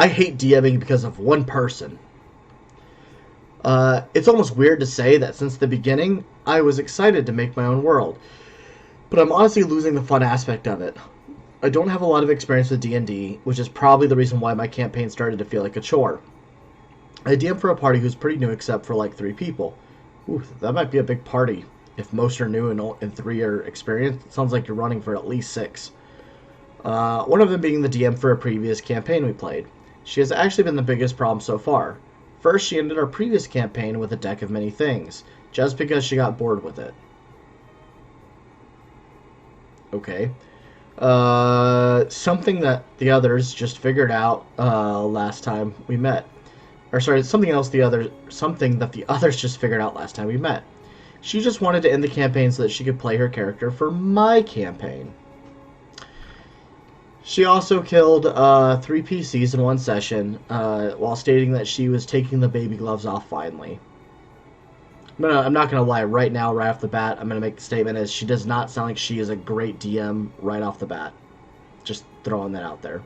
I hate DMing because of one person. It's almost weird to say that since the beginning, I was excited to make my own world. But I'm honestly losing the fun aspect of it. I don't have a lot of experience with D&D, which is probably the reason why my campaign started to feel like a chore. I DM for a party who's pretty new except for like 3 people. Ooh, that might be a big party. If most are new and 3 are experienced, it sounds like you're running for at least 6. One of them being the DM for a previous campaign we played. She has actually been the biggest problem so far. First, she ended our previous campaign with a deck of many things, just because she got bored with it. Okay. Something that the others just figured out last time we met. Or sorry, something that the others just figured out last time we met. She just wanted to end the campaign so that she could play her character for my campaign. She also killed 3 PCs in one session while stating that she was taking the baby gloves off finally. I'm not going to lie. Right now, right off the bat, I'm going to make the statement as she does not sound like she is a great DM right off the bat. Just throwing that out there.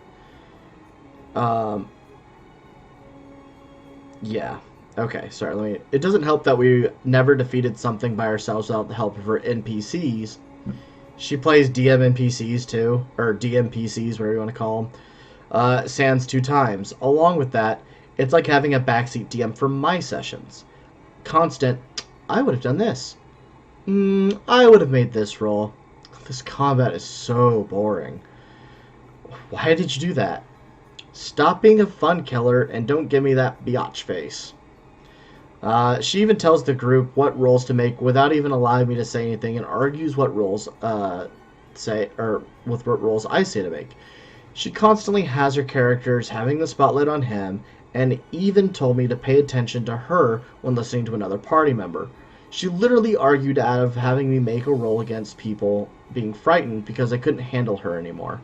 Yeah. Okay, sorry. It doesn't help that we never defeated something by ourselves without the help of her NPCs. She plays DM NPCs too, or DM PCs, whatever you want to call them. Sans 2 times. Along with that, it's like having a backseat DM for my sessions. Constant, I would have done this. I would have made this roll. This combat is so boring. Why did you do that? Stop being a fun killer and don't give me that biatch face. She even tells the group what rolls to make without even allowing me to say anything, and argues what rolls what rolls I say to make. She constantly has her characters having the spotlight on him, and even told me to pay attention to her when listening to another party member. She literally argued out of having me make a roll against people being frightened because I couldn't handle her anymore.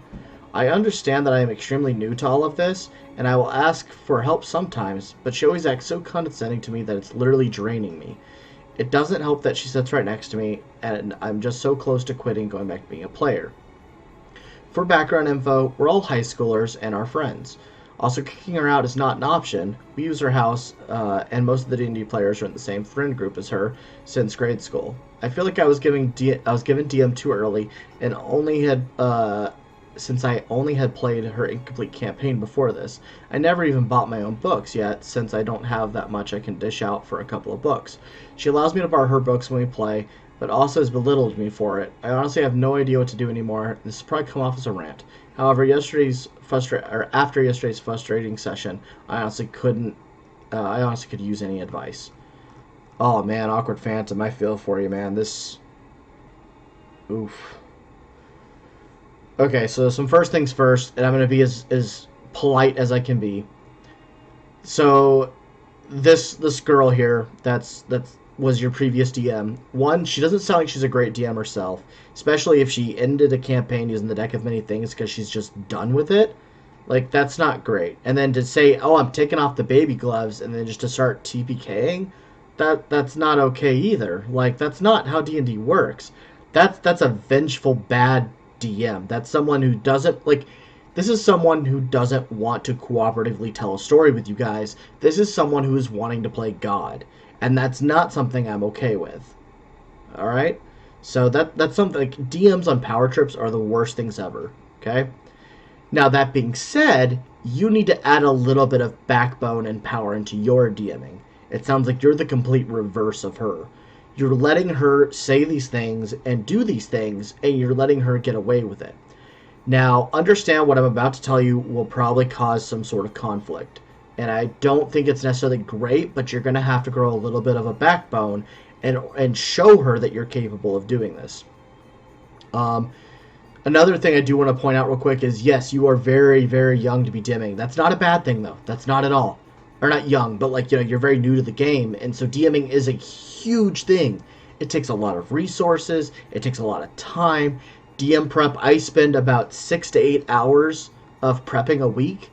I understand that I am extremely new to all of this, and I will ask for help sometimes, but she always acts so condescending to me that it's literally draining me. It doesn't help that she sits right next to me, and I'm just so close to quitting going back to being a player. For background info, we're all high schoolers and our friends. Also, kicking her out is not an option. We use her house, and most of the D&D players are in the same friend group as her since grade school. I feel like I was given DM too early, and since I only had played her incomplete campaign before this. I never even bought my own books yet, since I don't have that much I can dish out for a couple of books. She allows me to borrow her books when we play, but also has belittled me for it. I honestly have no idea what to do anymore. This has probably come off as a rant. However, after yesterday's frustrating session, I honestly could use any advice. Oh man, Awkward Phantom, I feel for you, man. Oof. Okay, so some first things first, and I'm going to be as polite as I can be. So, this girl here, that was your previous DM. One, she doesn't sound like she's a great DM herself, especially if she ended a campaign using the deck of many things because she's just done with it. Like, that's not great. And then to say, oh, I'm taking off the baby gloves, and then just to start TPKing, that's not okay either. Like, that's not how D&D works. That's a vengeful, bad DM. That's someone who doesn't, this is someone who doesn't want to cooperatively tell a story with you guys. This is someone who is wanting to play God. And that's not something I'm okay with. Alright? So that's something, DMs on power trips are the worst things ever. Okay? Now, that being said, you need to add a little bit of backbone and power into your DMing. It sounds like you're the complete reverse of her. You're letting her say these things and do these things, and you're letting her get away with it. Now, understand what I'm about to tell you will probably cause some sort of conflict. And I don't think it's necessarily great, but you're going to have to grow a little bit of a backbone and show her that you're capable of doing this. Another thing I do want to point out real quick is, yes, you are very, very young to be DMing. That's not a bad thing, though. That's not at all. Or not young, but you're very new to the game, and so DMing is a huge thing. It takes a lot of resources. It takes a lot of time. DM prep, I spend about 6 to 8 hours of prepping a week.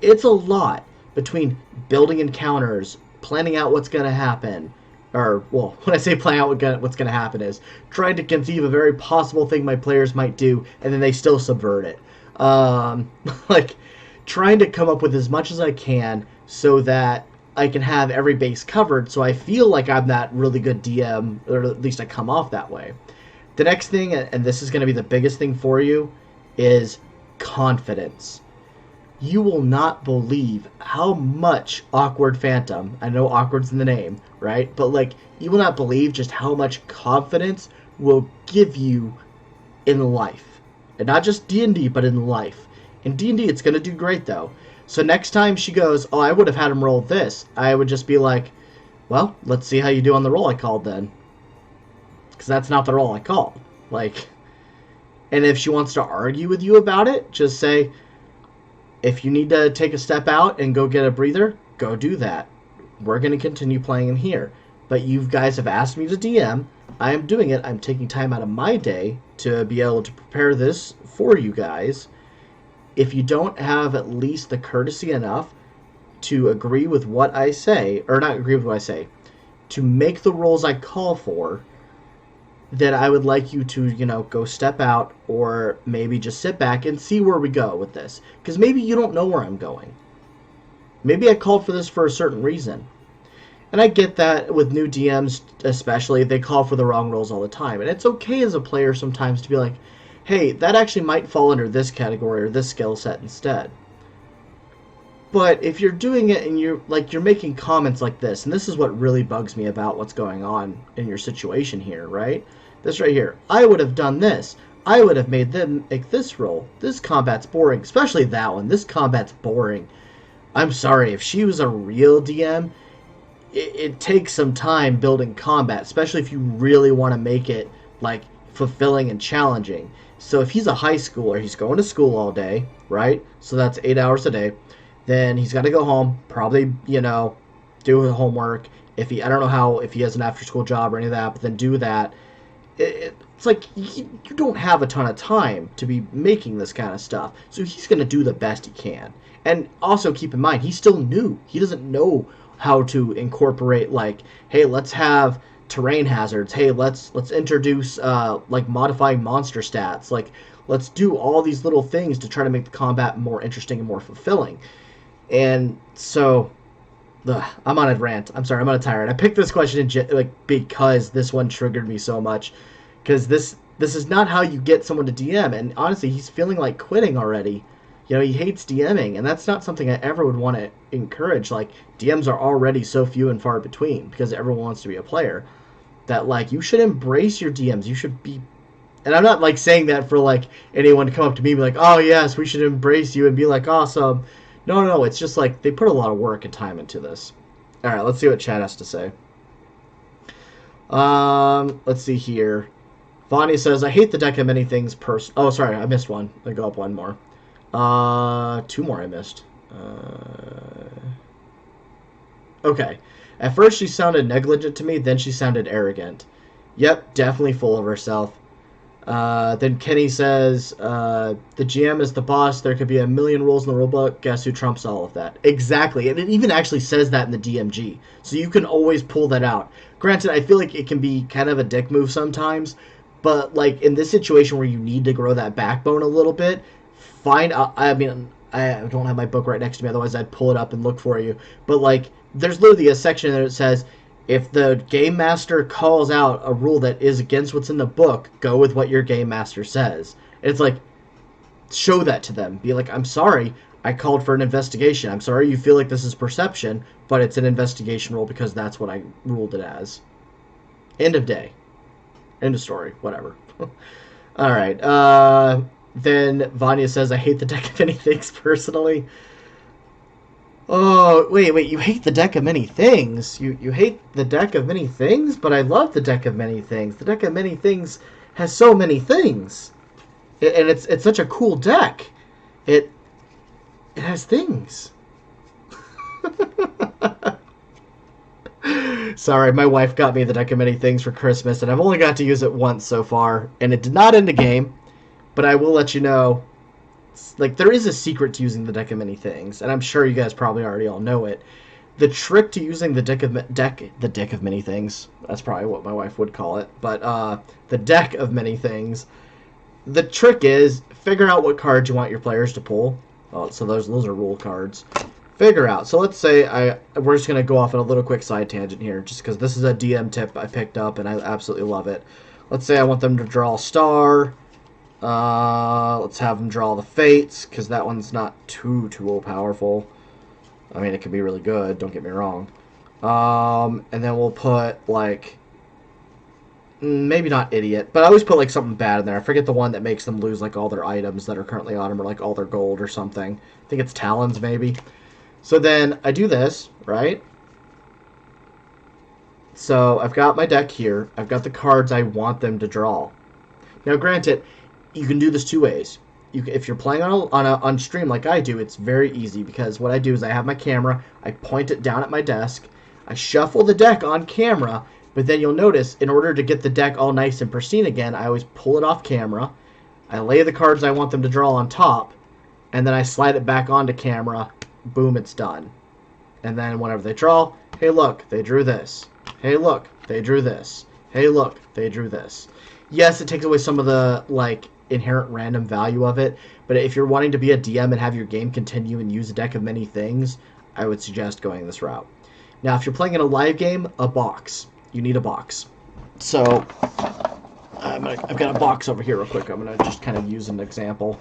It's a lot between building encounters, planning out what's going to happen, or, well, when I say planning out what's going to happen is trying to conceive a very possible thing my players might do, and then they still subvert it. trying to come up with as much as I can so that I can have every base covered, so I feel like I'm that really good DM, or at least I come off that way. The next thing, and this is going to be the biggest thing for you, is confidence. You will not believe how much Awkward Phantom, I know awkward's in the name, right? But like, you will not believe just how much confidence will give you in life. And not just D&D, but in life. In D&D, it's going to do great, though. So next time she goes, oh, I would have had him roll this, I would just be like, well, let's see how you do on the roll I called then. Because that's not the roll I called. Like, and if she wants to argue with you about it, just say, if you need to take a step out and go get a breather, go do that. We're going to continue playing in here. But you guys have asked me to DM. I am doing it. I'm taking time out of my day to be able to prepare this for you guys. If you don't have at least the courtesy enough to agree with what I say, or not agree with what I say, to make the rolls I call for, then I would like you to, go step out or maybe just sit back and see where we go with this. Because maybe you don't know where I'm going. Maybe I called for this for a certain reason. And I get that with new DMs especially, they call for the wrong roles all the time. And it's okay as a player sometimes to be like, hey, that actually might fall under this category or this skill set instead. But if you're doing it and you're making comments like this, and this is what really bugs me about what's going on in your situation here, right? This right here. I would have done this. I would have made them make this roll. This combat's boring, especially that one. This combat's boring. I'm sorry, if she was a real DM, it takes some time building combat, especially if you really want to make it like fulfilling and challenging. So if he's a high schooler, he's going to school all day, right? So that's 8 hours a day. Then he's got to go home, probably, do his homework. I don't know if he has an after-school job or any of that, but then do that. It's like you don't have a ton of time to be making this kind of stuff. So he's going to do the best he can. And also keep in mind, he's still new. He doesn't know how to incorporate, like, hey, let's have terrain hazards. Hey, let's introduce, modifying monster stats. Like, let's do all these little things to try to make the combat more interesting and more fulfilling. And so, I'm on a rant. I'm sorry, I'm on a tirade. I picked this question because this one triggered me so much. Because this is not how you get someone to DM. And honestly, he's feeling like quitting already. He hates DMing, and that's not something I ever would want to encourage. Like, DMs are already so few and far between because everyone wants to be a player. That, like, you should embrace your DMs. You should be... And I'm not, like, saying that for, like, anyone to come up to me and be like, oh, yes, we should embrace you and be like, awesome. No, it's just, like, they put a lot of work and time into this. All right, let's see what Chad has to say. Let's see here. Vanya says, I hate the deck of many things Oh, sorry, I missed one. I go up one more. Two more I missed. Okay. At first she sounded negligent to me, then she sounded arrogant. Yep, definitely full of herself. Then Kenny says, the GM is the boss. There could be a million rules in the rulebook. Guess who trumps all of that? Exactly. And it even actually says that in the DMG. So you can always pull that out. Granted, I feel like it can be kind of a dick move sometimes. But, like, in this situation where you need to grow that backbone a little bit, I don't have my book right next to me. Otherwise, I'd pull it up and look for you. But, like, there's literally a section that says, if the game master calls out a rule that is against what's in the book, go with what your game master says. It's like, show that to them. Be like, I'm sorry, I called for an investigation. I'm sorry you feel like this is perception, but it's an investigation rule because that's what I ruled it as. End of day. End of story. Whatever. All right. Then Vanya says, I hate the deck of many things personally. Oh, wait, you hate the deck of many things? You hate the deck of many things? But I love the deck of many things. The deck of many things has so many things. And it's such a cool deck. It has things. Sorry, my wife got me the deck of many things for Christmas, and I've only got to use it once so far, and it did not end the game, but I will let you know, like, there is a secret to using the deck of many things, and I'm sure you guys probably already all know it. The trick to using the deck of many things, that's probably what my wife would call it, but the deck of many things, the trick is figure out what cards you want your players to pull, Oh, so those are rule cards. Figure out. So let's say we're just gonna go off on a little quick side tangent here, just because this is a DM tip I picked up and I absolutely love it. Let's say I want them to draw a star. Let's have them draw the fates, because that one's not too powerful. I mean, it can be really good. Don't get me wrong. And then we'll put like maybe not idiot, but I always put like something bad in there. I forget the one that makes them lose like all their items that are currently on them, or like all their gold or something. I think it's talons maybe. So then I do this, right? So I've got my deck here. I've got the cards I want them to draw. Now, granted, you can do this two ways. If you're playing on stream like I do, it's very easy, because what I do is I have my camera, I point it down at my desk, I shuffle the deck on camera, but then you'll notice, in order to get the deck all nice and pristine again, I always pull it off camera, I lay the cards I want them to draw on top, and then I slide it back onto camera. Boom, it's done. And then whenever they draw, hey look, they drew this. Hey look, they drew this. Hey look, they drew this. Yes, it takes away some of the like inherent random value of it, but if you're wanting to be a DM and have your game continue and use a deck of many things, I would suggest going this route. Now, if you're playing in a live game, a box. You need a box. So I've got a box over here real quick. I'm going to just kind of use an example.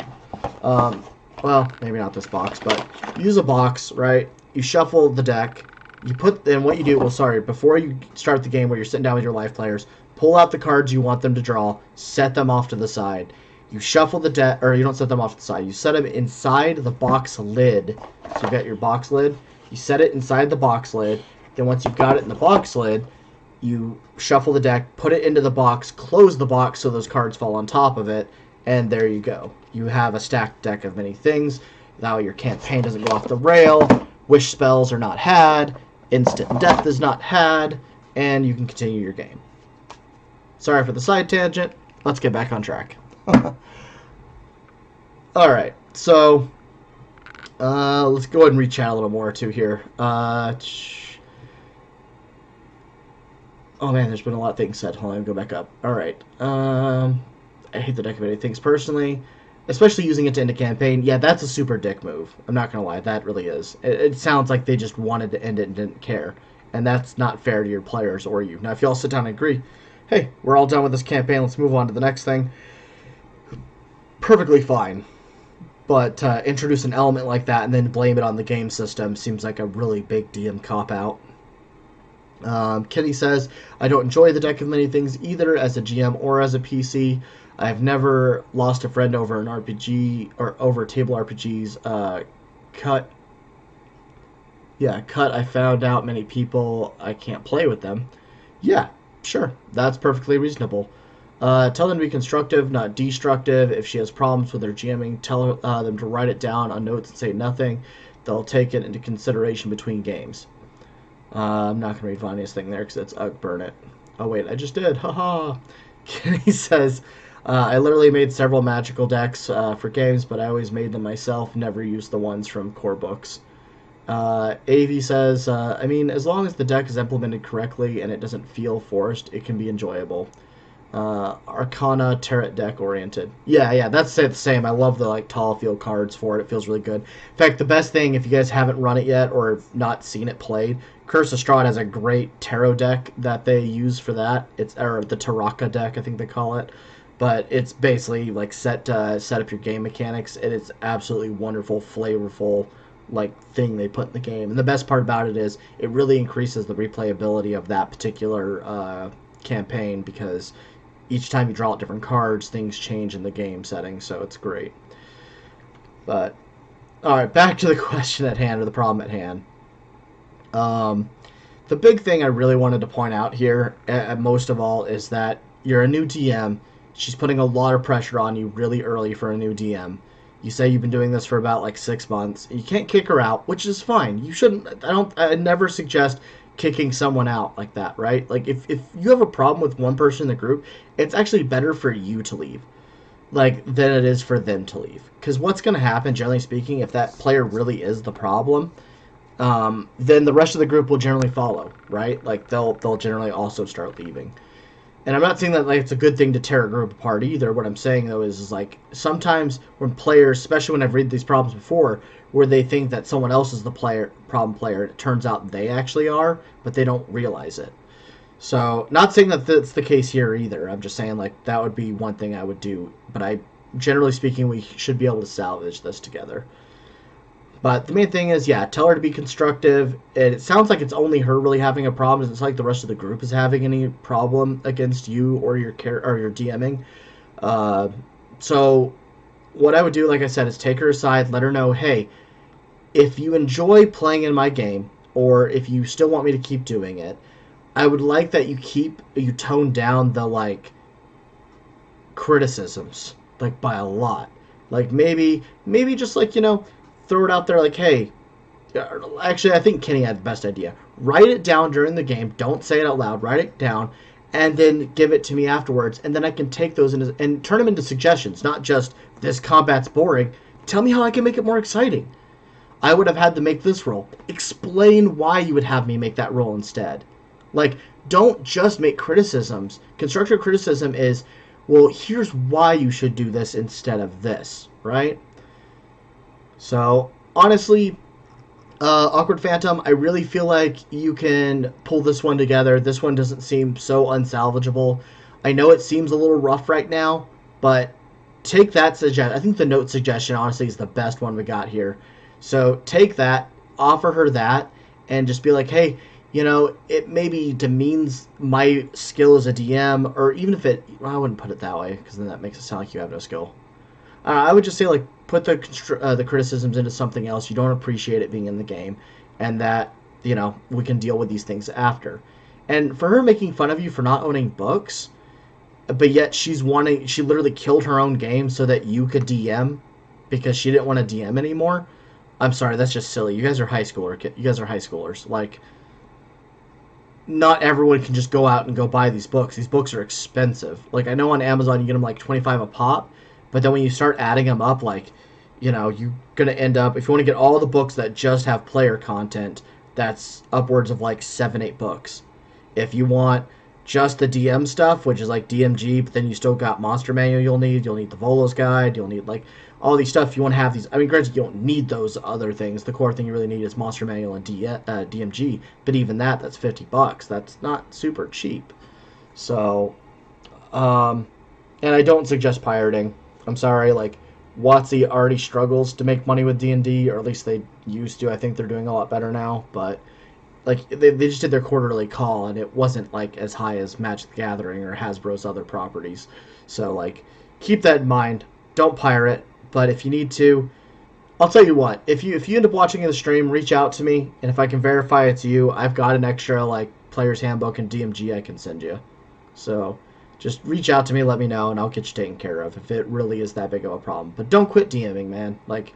Well, maybe not this box, but use a box, right? You shuffle the deck. You put, and what you do, well, sorry, before you start the game where you're sitting down with your live players, pull out the cards you want them to draw, set them off to the side. You shuffle the deck, or you don't set them off to the side. You set them inside the box lid. So you've got your box lid. You set it inside the box lid. Then once you've got it in the box lid, you shuffle the deck, put it into the box, close the box so those cards fall on top of it, and there you go. You have a stacked deck of many things. Now your campaign doesn't go off the rail, wish spells are not had, instant death is not had, and you can continue your game. Sorry for the side tangent. Let's get back on track. Alright, so let's go ahead and re-chat a little more too here. Oh man, there's been a lot of things said. Hold on, go back up. Alright. I hate the deck of many things personally, especially using it to end a campaign. Yeah, that's a super dick move. I'm not going to lie, that really is. It sounds like they just wanted to end it and didn't care. And that's not fair to your players or you. Now, if you all sit down and agree, hey, we're all done with this campaign, let's move on to the next thing, perfectly fine. But introduce an element like that and then blame it on the game system seems like a really big DM cop-out. Kenny says, I don't enjoy the deck of many things either as a GM or as a PC. I've never lost a friend over an RPG or over table RPGs. Cut. I found out many people I can't play with them. Yeah, sure. That's perfectly reasonable. Tell them to be constructive, not destructive. If she has problems with their GMing, tell them to write it down on notes and say nothing. They'll take it into consideration between games. I'm not going to read Vanya's thing there because it's burn it. Oh, wait, I just did. Haha. Kenny says, I literally made several magical decks for games, but I always made them myself, never used the ones from core books. AV says, I mean, as long as the deck is implemented correctly and it doesn't feel forced, it can be enjoyable. Arcana Tarot deck oriented. Yeah, that's the same. I love the tall field cards for it. It feels really good. In fact, the best thing, if you guys haven't run it yet or not seen it played, Curse of Strahd has a great tarot deck that they use for that. It's or the Taraka deck, I think they call it. But it's basically set up your game mechanics. It is absolutely wonderful, flavorful thing they put in the game. And the best part about it is it really increases the replayability of that particular campaign, because each time you draw out different cards, things change in the game setting, so it's great. But, alright, back to the question at hand, or the problem at hand. The big thing I really wanted to point out here, most of all, is that you're a new DM. She's putting a lot of pressure on you really early for a new DM. You say you've been doing this for about 6 months. You can't kick her out, which is fine. You shouldn't. I never suggest kicking someone out like that, right? If you have a problem with one person in the group, it's actually better for you to leave than it is for them to leave. Because what's going to happen, generally speaking, if that player really is the problem, then the rest of the group will generally follow, right? They'll generally also start leaving. And I'm not saying that like it's a good thing to tear a group apart either. What I'm saying though is like sometimes when players, especially when I've read these problems before, where they think that someone else is the problem player, it turns out they actually are, but they don't realize it. So, not saying that that's the case here either. I'm just saying like that would be one thing I would do. But generally speaking, we should be able to salvage this together. But the main thing is, yeah, tell her to be constructive. It sounds like it's only her really having a problem. It's like the rest of the group is having any problem against you or your DMing. Uh, so what I would do, like I said, is take her aside, let her know, hey, if you enjoy playing in my game, or if you still want me to keep doing it, I would like that you tone down the like criticisms like by a lot. Like maybe just like throw it out there like, hey, actually I think Kenny had the best idea. Write it down during the game. Don't say it out loud. Write it down and then give it to me afterwards, and then I can take those and turn them into suggestions, not just this combat's boring. Tell me how I can make it more exciting. I would have had to make this roll. Explain why you would have me make that roll instead. Like, don't just make criticisms. Constructive criticism is, well, here's why you should do this instead of this, right? So, honestly, Awkward Phantom, I really feel like you can pull this one together. This one doesn't seem so unsalvageable. I know it seems a little rough right now, but take that suggestion. I think the note suggestion, honestly, is the best one we got here. So take that, offer her that, and just be like, hey, it maybe demeans my skill as a DM, or even if well, I wouldn't put it that way, because then that makes it sound like you have no skill. I would just say, like, put the criticisms into something else. You don't appreciate it being in the game, and that, we can deal with these things after. And for her making fun of you for not owning books, but yet she literally killed her own game so that you could DM because she didn't want to DM anymore. I'm sorry, that's just silly. You guys are high schoolers. Like, not everyone can just go out and go buy these books. These books are expensive. Like, I know on Amazon you get them like 25 a pop, but then when you start adding them up, like, you're going to end up, if you want to get all the books that just have player content, that's upwards of like 7-8 books. If you want just the DM stuff, which is like DMG, but then you still got Monster Manual you'll need the Volo's Guide, you'll need like all these stuff. You want to have these, I mean, granted, you don't need those other things. The core thing you really need is Monster Manual and DMG, but even that's $50. That's not super cheap. So, and I don't suggest pirating. I'm sorry, like, WotC already struggles to make money with D&D, or at least they used to. I think they're doing a lot better now, but like they just did their quarterly call, and it wasn't like as high as Magic the Gathering or Hasbro's other properties. So like, keep that in mind. Don't pirate, but if you need to, I'll tell you what. If you end up watching the stream, reach out to me, and if I can verify it's you, I've got an extra like Player's Handbook and DMG I can send you. So just reach out to me, let me know, and I'll get you taken care of if it really is that big of a problem. But don't quit DMing, man. Like,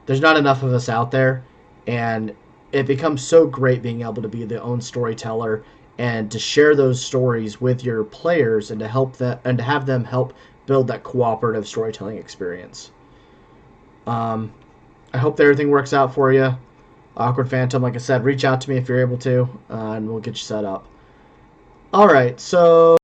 there's not enough of us out there, and it becomes so great being able to be the own storyteller and to share those stories with your players and to have them help build that cooperative storytelling experience. I hope that everything works out for you. Awkward Phantom, like I said, reach out to me if you're able to, and we'll get you set up. All right, so